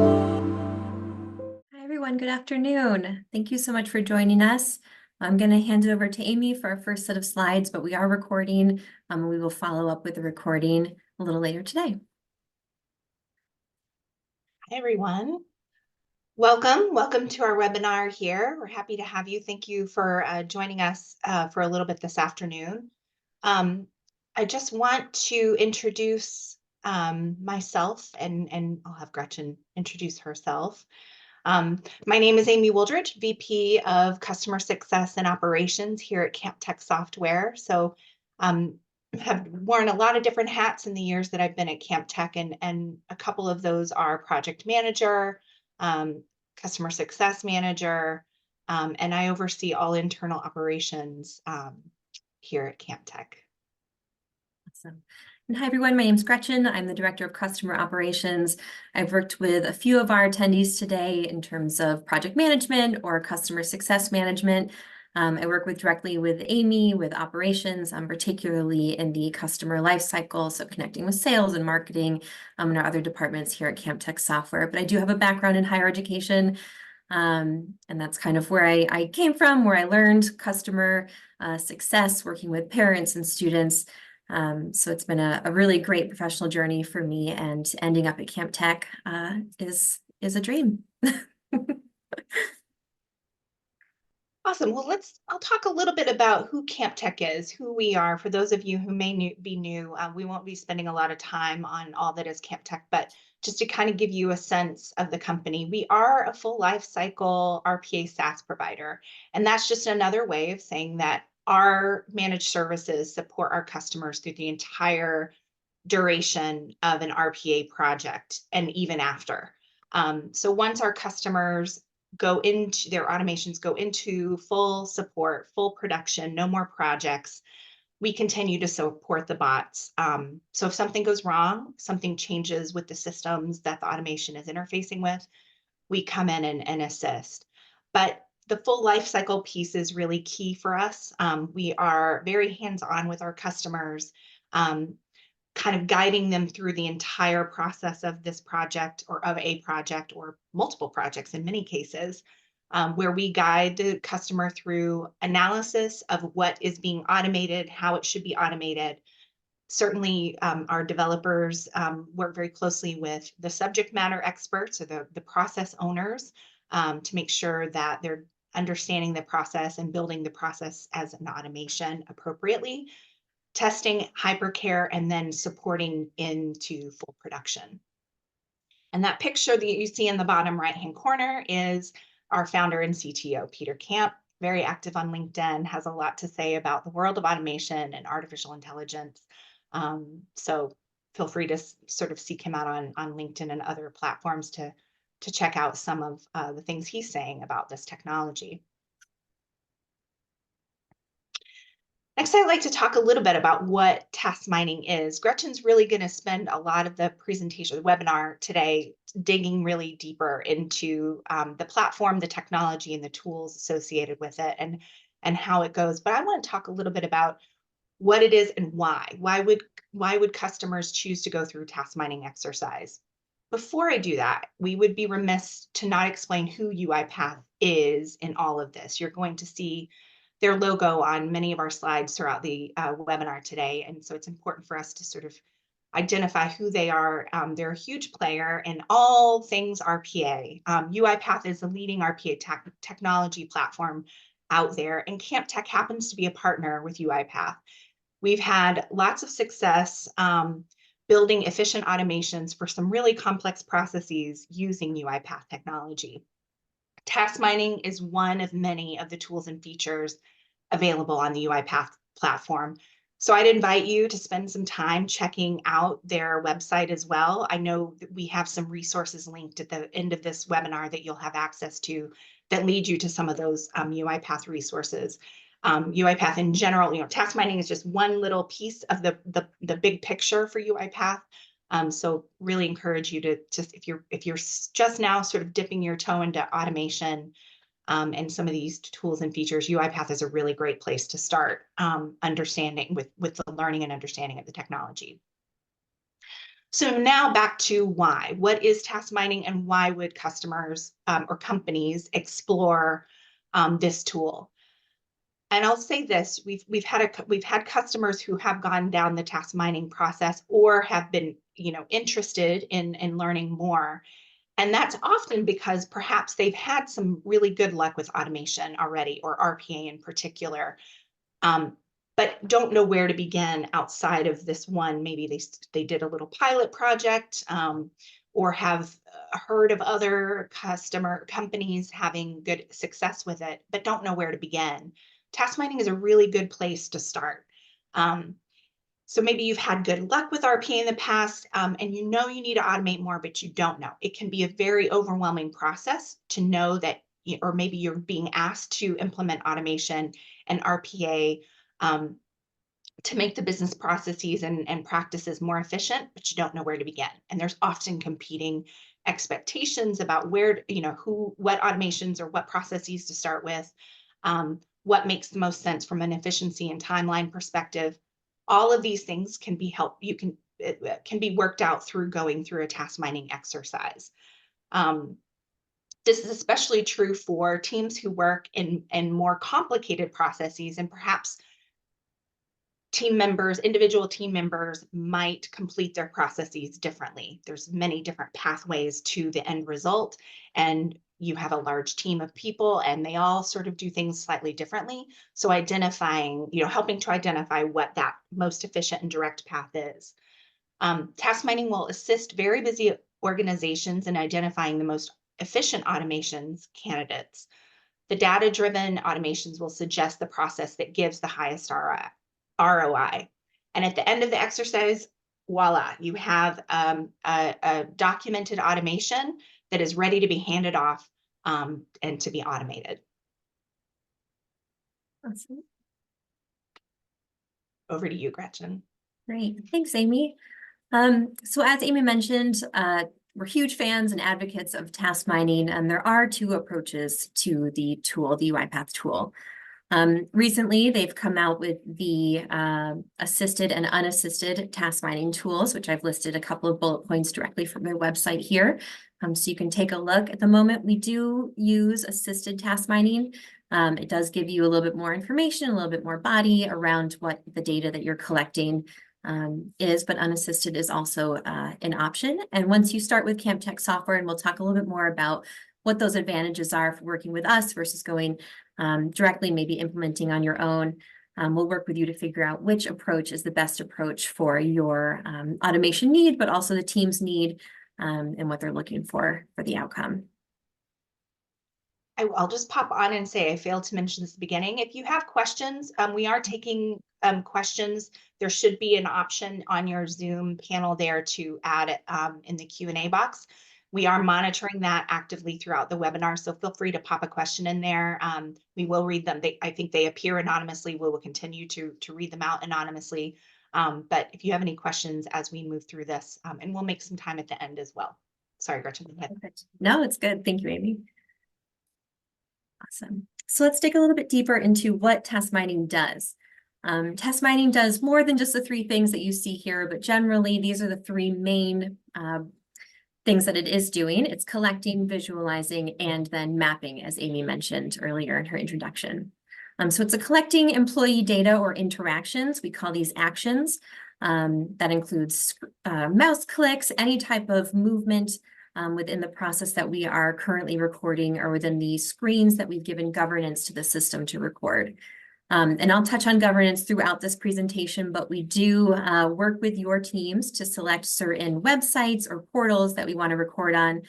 Hi, everyone. Good afternoon. Thank you so much for joining us. I'm going to hand it over to Amy for our first set of slides, but we are recording. We will follow up with the recording a little later today. Hi, everyone. Welcome to our webinar here. We're happy to have you. Thank you for joining us for a little bit this afternoon. I just want to introduce myself and I'll have Gretchen introduce herself. My name is Amy Wooldridge, VP of Customer Success and Operations here at Camp Tech Software. So have worn a lot of different hats in the years that I've been at Camp Tech, and a couple of those are project manager, customer success manager, and I oversee all internal operations here at Camp Tech. Awesome. And hi, everyone. My name is Gretchen. I'm the Director of Customer Operations. I've worked with a few of our attendees today in terms of project management or customer success management. I work directly with Amy with operations, particularly in the customer life cycle, so connecting with sales and marketing and our other departments here at Camp Tech Software. But I do have a background in higher education, and that's kind of where I came from, where I learned customer success, working with parents and students. So it's been a really great professional journey for me, and ending up at Camp Tech is a dream. Awesome. Well, I'll talk a little bit about who Camp Tech is, who we are. For those of you who may be new, we won't be spending a lot of time on all that is Camp Tech, but just to kind of give you a sense of the company, we are a full life cycle RPA SaaS provider. And that's just another way of saying that our managed services support our customers through the entire duration of an RPA project and even after. So once our customers their automations go into full support, full production, no more projects, we continue to support the bots. So if something goes wrong, something changes with the systems that the automation is interfacing with, we come in and assist. But the full life cycle piece is really key for us. We are very hands-on with our customers, kind of guiding them through the entire process of this project or of a project or multiple projects in many cases, where we guide the customer through analysis of what is being automated, how it should be automated. Certainly, our developers work very closely with the subject matter experts or the process owners to make sure that they're understanding the process and building the process as an automation appropriately, testing, hypercare, and then supporting into full production. And that picture that you see in the bottom right-hand corner is our founder and CTO, Peter Camp, very active on LinkedIn, has a lot to say about the world of automation and artificial intelligence. So feel free to sort of seek him out on LinkedIn and other platforms to check out some of the things he's saying about this technology. Next, I'd like to talk a little bit about what task mining is. Gretchen's really going to spend a lot of the presentation, the webinar today, digging really deeper into the platform, the technology, and the tools associated with it, and how it goes. But I want to talk a little bit about what it is and why. Why would customers choose to go through task mining exercise? Before I do that, we would be remiss to not explain who UiPath is in all of this. You're going to see their logo on many of our slides throughout the webinar today. And so it's important for us to sort of identify who they are. They're a huge player in all things RPA. UiPath is the leading RPA technology platform out there, and Camp Tech happens to be a partner with UiPath. We've had lots of success building efficient automations for some really complex processes using UiPath technology. Task mining is one of many of the tools and features available on the UiPath platform. So I'd invite you to spend some time checking out their website as well. I know that we have some resources linked at the end of this webinar that you'll have access to that lead you to some of those UiPath resources. UiPath in general, task mining is just one little piece of the big picture for UiPath. So really encourage you to just, if you're just now sort of dipping your toe into automation and some of these tools and features, UiPath is a really great place to start understanding with the learning and understanding of the technology. So now back to why. What is task mining and why would customers or companies explore this tool? And I'll say this: we've had customers who have gone down the task mining process or have been interested in learning more, and that's often because perhaps they've had some really good luck with automation already, or RPA in particular, um, but don't know where to begin outside of this one. Maybe they did a little pilot project, or have heard of other customer companies having good success with it, but don't know where to begin. Task mining is a really good place to start. Um, so maybe you've had good luck with RPA in the past, and you know you need to automate more, but you don't know. It can be a very overwhelming process to know that, or maybe you're being asked to implement automation and RPA, um, to make the business processes and practices more efficient, but you don't know where to begin. And there's often competing expectations about where, what automations or what processes to start with, what makes the most sense from an efficiency and timeline perspective. All of these things can be it can be worked out through going through a task mining exercise. This is especially true for teams who work in more complicated processes, and perhaps individual team members might complete their processes differently. There's many different pathways to the end result, and you have a large team of people and they all sort of do things slightly differently. So helping to identify what that most efficient and direct path is. Task mining will assist very busy organizations in identifying the most efficient automations candidates. The data-driven automations will suggest the process that gives the highest ROI. And at the end of the exercise, voila, you have a documented automation that is ready to be handed off, and to be automated. Awesome. Over to you, Gretchen. Great. Thanks, Amy. So as Amy mentioned, we're huge fans and advocates of task mining, and there are two approaches to the tool, the UiPath tool. Recently, they've come out with the assisted and unassisted task mining tools, which I've listed a couple of bullet points directly from their website here. So you can take a look. At the moment, we do use assisted task mining. It does give you a little bit more information, a little bit more body around what the data that you're collecting is, but unassisted is also an option. And once you start with CampTech software, and we'll talk a little bit more about what those advantages are for working with us versus going directly, maybe implementing on your own. We'll work with you to figure out which approach is the best approach for your automation need, but also the team's need, and what they're looking for the outcome. I'll just pop on and say I failed to mention this at the beginning. If you have questions, we are taking questions. There should be an option on your Zoom panel there to add it in the Q&A box. We are monitoring that actively throughout the webinar, so feel free to pop a question in there. We will read them. I think they appear anonymously. We will continue to read them out anonymously. But if you have any questions as we move through this, and we'll make some time at the end as well. Sorry, Gretchen, go ahead. Perfect. No, it's good. Thank you, Amy. Awesome. So let's dig a little bit deeper into what task mining does. Task mining does more than just the three things that you see here, but generally these are the three main things that it is doing. It's collecting, visualizing, and then mapping, as Amy mentioned earlier in her introduction. So it's collecting employee data or interactions. We call these actions. That includes mouse clicks, any type of movement within the process that we are currently recording, or within the screens that we've given governance to the system to record. And I'll touch on governance throughout this presentation, but we do work with your teams to select certain websites or portals that we want to record on,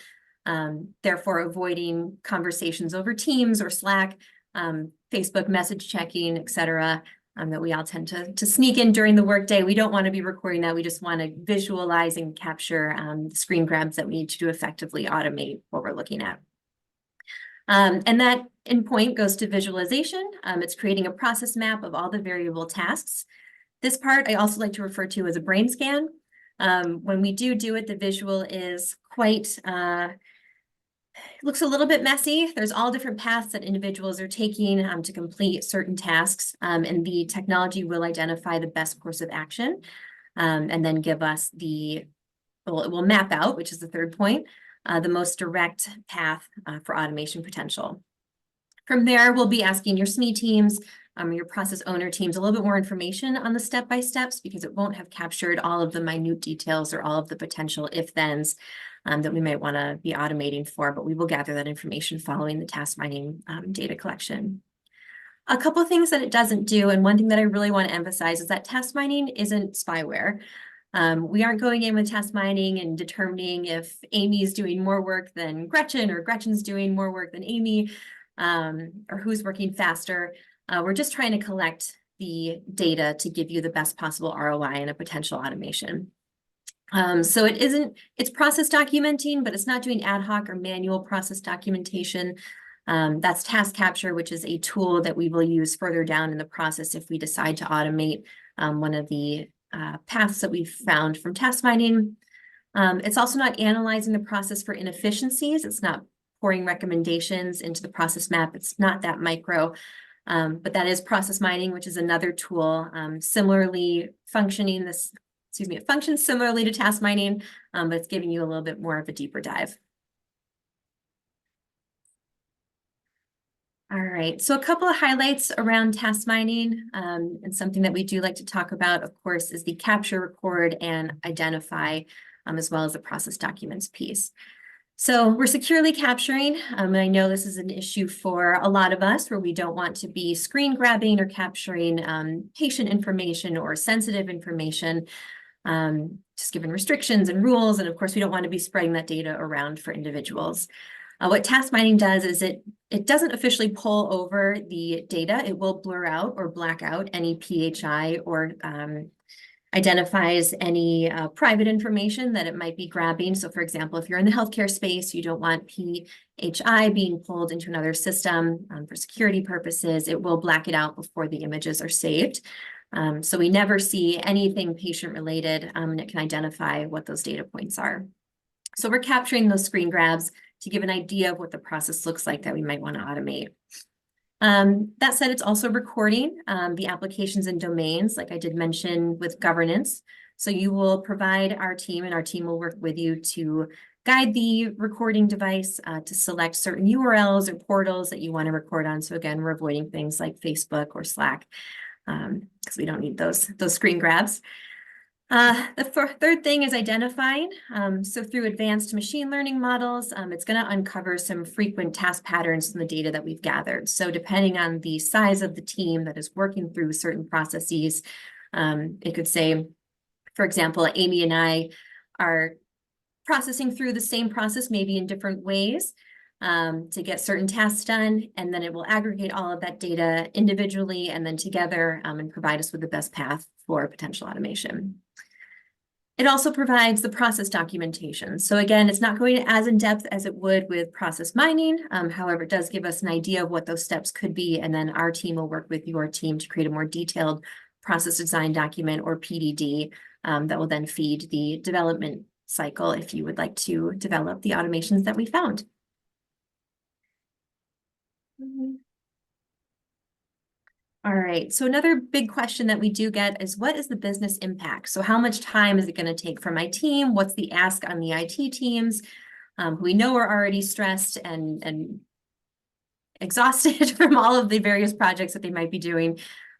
therefore avoiding conversations over Teams or Slack, Facebook message checking, etc., that we all tend to sneak in during the workday. We don't want to be recording that. We just want to visualize and capture the screen grabs that we need to do effectively automate what we're looking at. And that endpoint goes to visualization. It's creating a process map of all the variable tasks. This part I also like to refer to as a brain scan. When we do it, the visual is quite, looks a little bit messy. There's all different paths that individuals are taking to complete certain tasks, and the technology will identify the best course of action, and then give us the it will map out, which is the third point, the most direct path for automation potential. From there, we'll be asking your SME teams, your process owner teams, a little bit more information on the step-by-steps because it won't have captured all of the minute details or all of the potential if-thens that we might want to be automating for, but we will gather that information following the task mining data collection. A couple of things that it doesn't do, and one thing that I really want to emphasize is that task mining isn't spyware. We aren't going in with task mining and determining if Amy is doing more work than Gretchen or Gretchen's doing more work than Amy, or who's working faster. We're just trying to collect the data to give you the best possible ROI and a potential automation. So it's process documenting, but it's not doing ad hoc or manual process documentation. That's task capture, which is a tool that we will use further down in the process if we decide to automate one of the paths that we've found from task mining. It's also not analyzing the process for inefficiencies. It's not pouring recommendations into the process map. It's not that micro, but that is process mining, which is another tool similarly functioning it functions similarly to task mining, but it's giving you a little bit more of a deeper dive. All right, so a couple of highlights around task mining, and something that we do like to talk about, of course, is the capture, record, and identify, as well as the process documents piece. So we're securely capturing, and I know this is an issue for a lot of us where we don't want to be screen grabbing or capturing patient information or sensitive information, just given restrictions and rules, and of course we don't want to be spreading that data around for individuals. What task mining does is it doesn't officially pull over the data. It will blur out or black out any PHI or identifies any private information that it might be grabbing. So for example, if you're in the healthcare space, you don't want PHI being pulled into another system for security purposes, it will black it out before the images are saved. So we never see anything patient related, and it can identify what those data points are. So we're capturing those screen grabs to give an idea of what the process looks like that we might want to automate. That said, it's also recording the applications and domains, like I did mention with governance. So you will provide our team, and our team will work with you to guide the recording device to select certain URLs or portals that you want to record on. So again, we're avoiding things like Facebook or Slack because we don't need those screen grabs. The third thing is identifying. So through advanced machine learning models, it's going to uncover some frequent task patterns from the data that we've gathered. So depending on the size of the team that is working through certain processes, it could say, for example, Amy and I are processing through the same process, maybe in different ways, to get certain tasks done, and then it will aggregate all of that data individually and then together and provide us with the best path for potential automation. It also provides the process documentation. So again, it's not going as in-depth as it would with process mining. However, it does give us an idea of what those steps could be, and then our team will work with your team to create a more detailed process design document or PDD that will then feed the development cycle if you would like to develop the automations that we found. All right, so another big question that we do get is, what is the business impact? So how much time is it going to take for my team? What's the ask on the IT teams who we know are already stressed and exhausted from all of the various projects that they might be doing?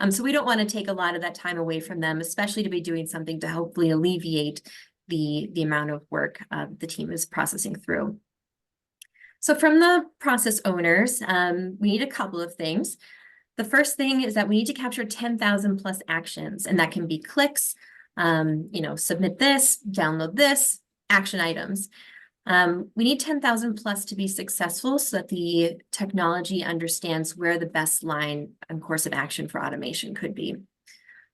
So we don't want to take a lot of that time away from them, especially to be doing something to hopefully alleviate the amount of work the team is processing through. So from the process owners, we need a couple of things. The first thing is that we need to capture 10,000 plus actions, and that can be clicks, submit this, download this, action items. We need 10,000 plus to be successful so that the technology understands where the best line and course of action for automation could be.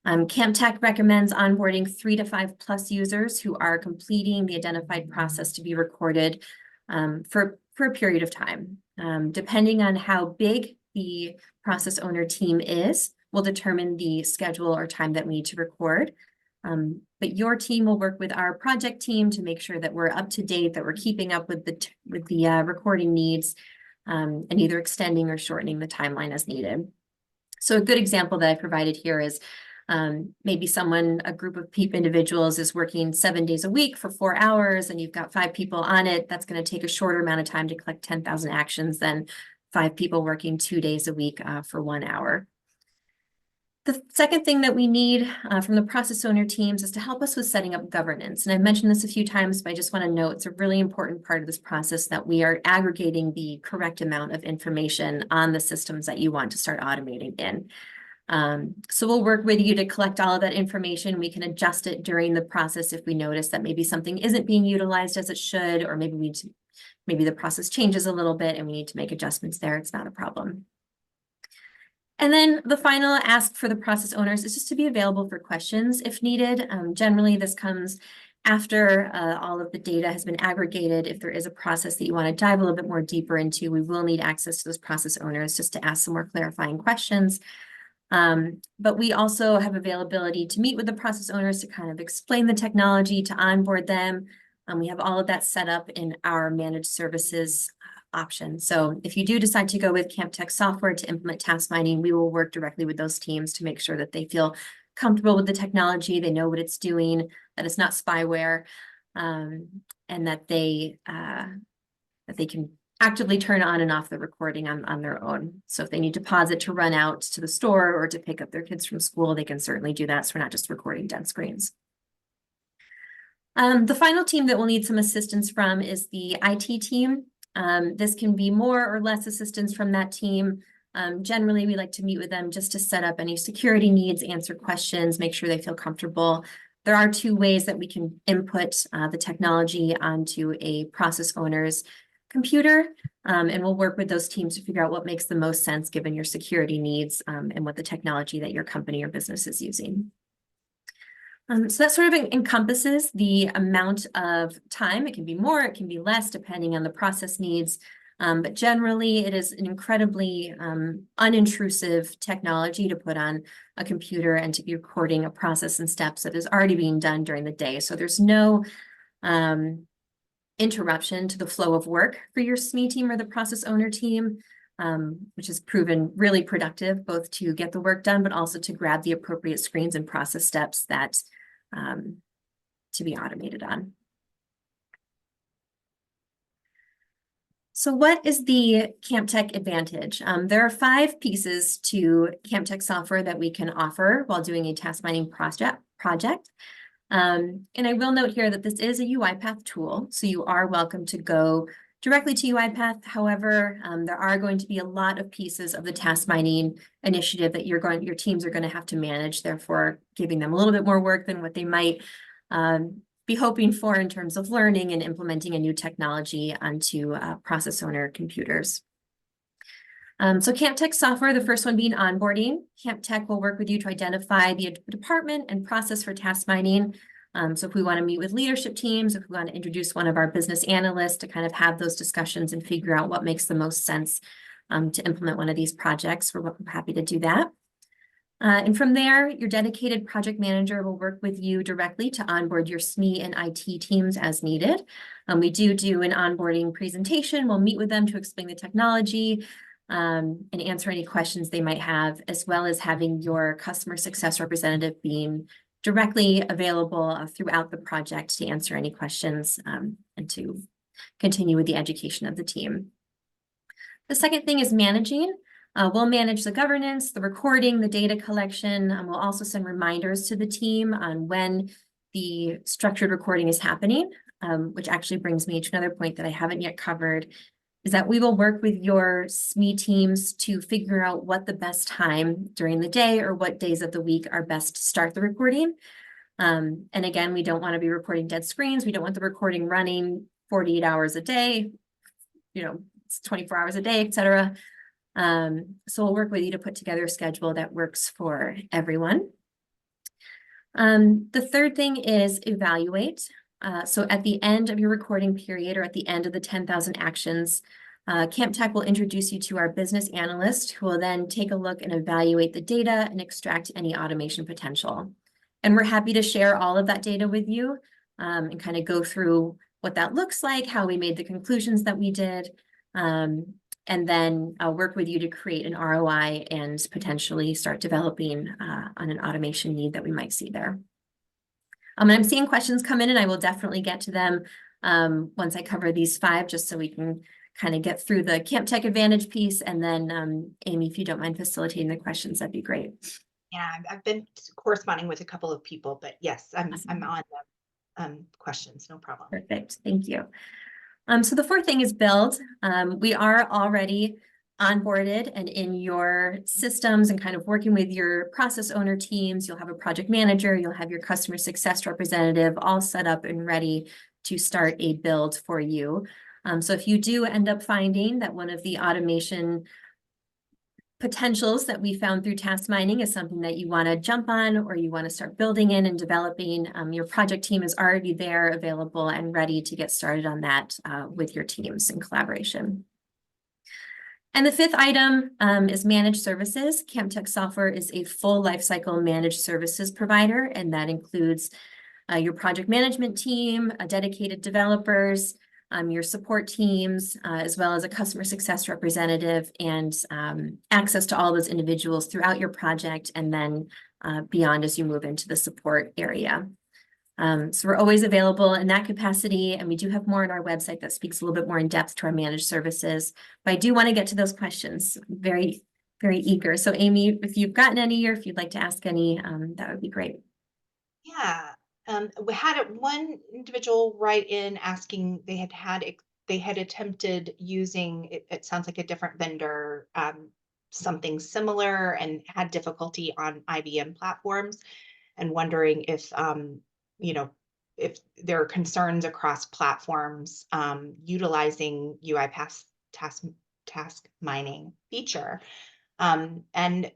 CampTech recommends onboarding 3 to 5 plus users who are completing the identified process to be recorded for a period of time. Depending on how big the process owner team is, will determine the schedule or time that we need to record. But your team will work with our project team to make sure that we're up to date, that we're keeping up with the recording needs, and either extending or shortening the timeline as needed. So a good example that I provided here is Maybe a group of individuals is working 7 days a week for 4 hours, and you've got 5 people on it. That's going to take a shorter amount of time to collect 10,000 actions than 5 people working 2 days a week for 1 hour. The second thing that we need from the process owner teams is to help us with setting up governance. And I've mentioned this a few times, but I just want to note it's a really important part of this process that we are aggregating the correct amount of information on the systems that you want to start automating in. So we'll work with you to collect all of that information. We can adjust it during the process if we notice that maybe something isn't being utilized as it should, or maybe the process changes a little bit and we need to make adjustments there. It's not a problem. And then the final ask for the process owners is just to be available for questions if needed. Generally, this comes after all of the data has been aggregated. If there is a process that you want to dive a little bit more deeper into, we will need access to those process owners just to ask some more clarifying questions. But we also have availability to meet with the process owners to kind of explain the technology, to onboard them. We have all of that set up in our managed services option. So if you do decide to go with CampTech software to implement task mining, we will work directly with those teams to make sure that they feel comfortable with the technology, they know what it's doing, that it's not spyware, and that they can actively turn on and off the recording on their own. So if they need to pause it to run out to the store or to pick up their kids from school, they can certainly do that. So we're not just recording dead screens. The final team that we'll need some assistance from is the IT team. This can be more or less assistance from that team. Generally, we like to meet with them just to set up any security needs, answer questions, make sure they feel comfortable. There are 2 ways that we can input the technology onto a process owner's computer, and we'll work with those teams to figure out what makes the most sense given your security needs and what the technology that your company or business is using. So that sort of encompasses the amount of time. It can be more, it can be less, depending on the process needs. But generally, it is an incredibly unintrusive technology to put on a computer and to be recording a process and steps that is already being done during the day. So there's no interruption to the flow of work for your SME team or the process owner team, which has proven really productive, both to get the work done, but also to grab the appropriate screens and process steps that to be automated on. So what is the CampTech advantage? There are 5 pieces to CampTech software that we can offer while doing a task mining project. And I will note here that this is a UiPath tool, so you are welcome to go directly to UiPath. However, there are going to be a lot of pieces of the task mining initiative that your teams are going to have to manage, therefore giving them a little bit more work than what they might be hoping for in terms of learning and implementing a new technology onto process owner computers. So CampTech software, the first one being onboarding. CampTech will work with you to identify the department and process for task mining. So if we want to meet with leadership teams, if we want to introduce one of our business analysts to kind of have those discussions and figure out what makes the most sense to implement one of these projects, we're happy to do that. And from there, your dedicated project manager will work with you directly to onboard your SME and IT teams as needed. We do an onboarding presentation. We'll meet with them to explain the technology and answer any questions they might have, as well as having your customer success representative being directly available throughout the project to answer any questions and to continue with the education of the team. The second thing is managing. We'll manage the governance, the recording, the data collection. We'll also send reminders to the team on when the structured recording is happening, which actually brings me to another point that I haven't yet covered, is that we will work with your SME teams to figure out what the best time during the day or what days of the week are best to start the recording. And again, we don't want to be recording dead screens. We don't want the recording running 48 hours a day, it's 24 hours a day, etc. So we'll work with you to put together a schedule that works for everyone. The third thing is evaluate. So at the end of your recording period or at the end of the 10,000 actions, CampTech will introduce you to our business analyst who will then take a look and evaluate the data and extract any automation potential. And we're happy to share all of that data with you and kind of go through what that looks like, how we made the conclusions that we did, and then I'll work with you to create an ROI and potentially start developing on an automation need that we might see there. And I'm seeing questions come in, and I will definitely get to them once I cover these 5, just so we can kind of get through the Camp Tech Advantage piece. And then Amy, if you don't mind facilitating the questions, that'd be great. Yeah, I've been corresponding with a couple of people, but yes, I'm Awesome. on the questions, no problem. Perfect, thank you. So the 4th thing is build. We are already onboarded and in your systems and kind of working with your process owner teams. You'll have a project manager, you'll have your customer success representative all set up and ready to start a build for you. So if you do end up finding that one of the automation potentials that we found through task mining is something that you want to jump on, or you want to start building in and developing, your project team is already there, available and ready to get started on that with your teams in collaboration. And the 5th item is managed services. Camp Tech Software is a full lifecycle managed services provider, and that includes your project management team, dedicated developers, your support teams, as well as a customer success representative, and access to all those individuals throughout your project, and then beyond as you move into the support area. So we're always available in that capacity, and we do have more on our website that speaks a little bit more in depth to our managed services. But I do want to get to those questions. Very, very eager. So Amy, if you've gotten any, or if you'd like to ask any, that would be great. Yeah, we had one individual write in asking they had attempted using it sounds like a different vendor, something similar, and had difficulty on IBM platforms, and wondering if you know if there are concerns across platforms utilizing UiPath task mining feature. And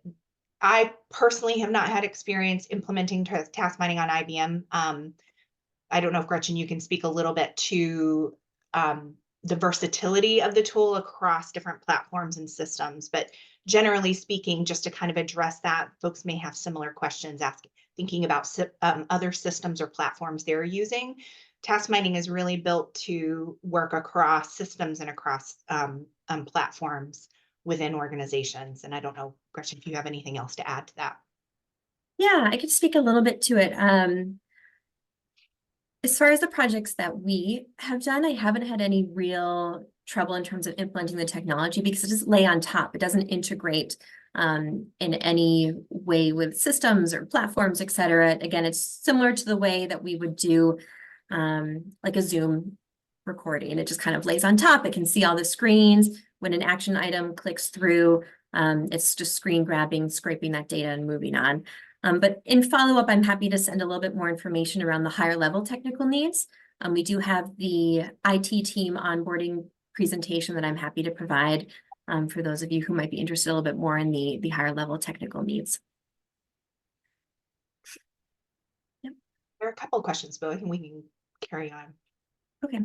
I personally have not had experience implementing task mining on IBM. I don't know if Gretchen, you can speak a little bit to the versatility of the tool across different platforms and systems, but generally speaking, just to kind of address that, folks may have similar questions thinking about other systems or platforms they're using. Task mining is really built to work across systems and across platforms within organizations. And I don't know, Gretchen, if you have anything else to add to that. Yeah, I could speak a little bit to it. As far as the projects that we have done, I haven't had any real trouble in terms of implementing the technology, because it doesn't lay on top. It doesn't integrate in any way with systems or platforms, et cetera. Again, it's similar to the way that we would do like a Zoom recording. It just kind of lays on top. It can see all the screens. When an action item clicks through, it's just screen grabbing, scraping that data and moving on. But in follow-up, I'm happy to send a little bit more information around the higher level technical needs. We do have the IT team onboarding presentation that I'm happy to provide for those of you who might be interested a little bit more in the higher level technical needs. Yep. There are a couple of questions, but I think we can carry on. Okay.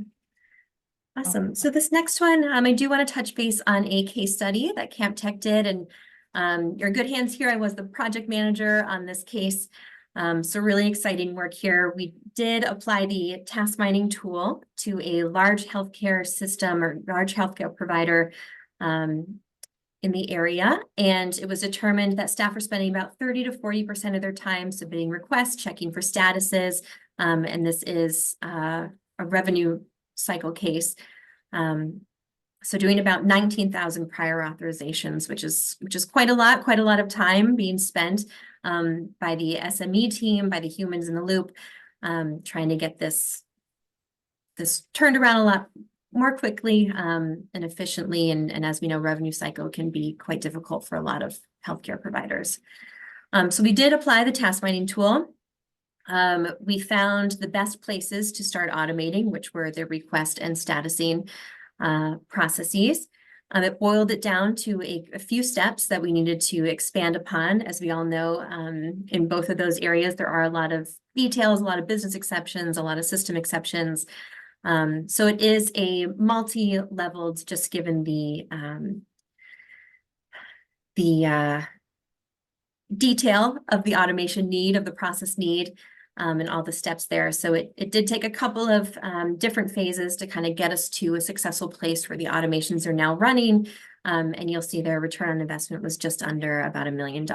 Awesome. So this next one, I do want to touch base on a case study that Camp Tech did, and you're in good hands here. I was the project manager on this case. So really exciting work here. We did apply the task mining tool to a large healthcare system or large healthcare provider in the area. And it was determined that staff are spending about 30 to 40% of their time submitting requests, checking for statuses. And this is a revenue cycle case. So doing about 19,000 prior authorizations, which is quite a lot of time being spent by the SME team, by the humans in the loop, trying to get this turned around a lot more quickly and efficiently. And as we know, revenue cycle can be quite difficult for a lot of healthcare providers. So we did apply the task mining tool. We found the best places to start automating, which were the request and statusing processes. It boiled it down to a few steps that we needed to expand upon. As we all know, in both of those areas, there are a lot of details, a lot of business exceptions, a lot of system exceptions. So it is a multi-leveled, just given the detail of the automation need, of the process need. and all the steps there. So it did take a couple of different phases to kind of get us to a successful place where the automations are now running. And you'll see their return on investment was just under about $1 million.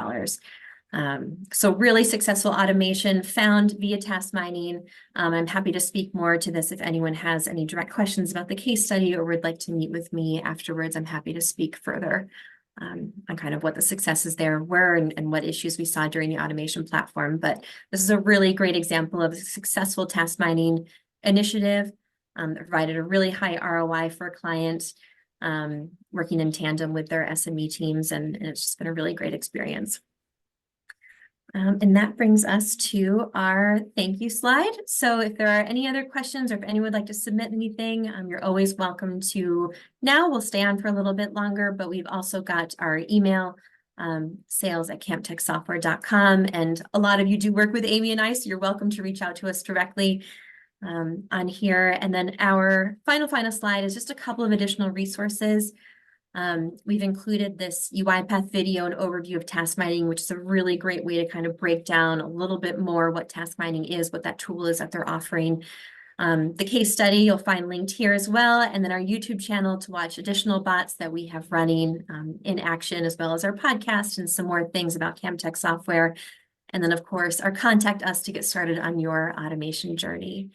So really successful automation found via task mining. I'm happy to speak more to this if anyone has any direct questions about the case study or would like to meet with me afterwards. I'm happy to speak further on kind of what the successes there were and what issues we saw during the automation platform. But this is a really great example of a successful task mining initiative that provided a really high ROI for a client, working in tandem with their SME teams, and it's just been a really great experience. And that brings us to our thank you slide. So if there are any other questions or if anyone would like to submit anything, you're always welcome to now. We'll stay on for a little bit longer, but we've also got our email, sales@camptechsoftware.com. And a lot of you do work with Amy and I, so you're welcome to reach out to us directly on here. And then our final slide is just a couple of additional resources. We've included this UiPath video and overview of task mining, which is a really great way to kind of break down a little bit more what task mining is, what that tool is that they're offering. The case study you'll find linked here as well, and then our YouTube channel to watch additional bots that we have running in action, as well as our podcast and some more things about CampTech software. And then, of course, our contact us to get started on your automation journey.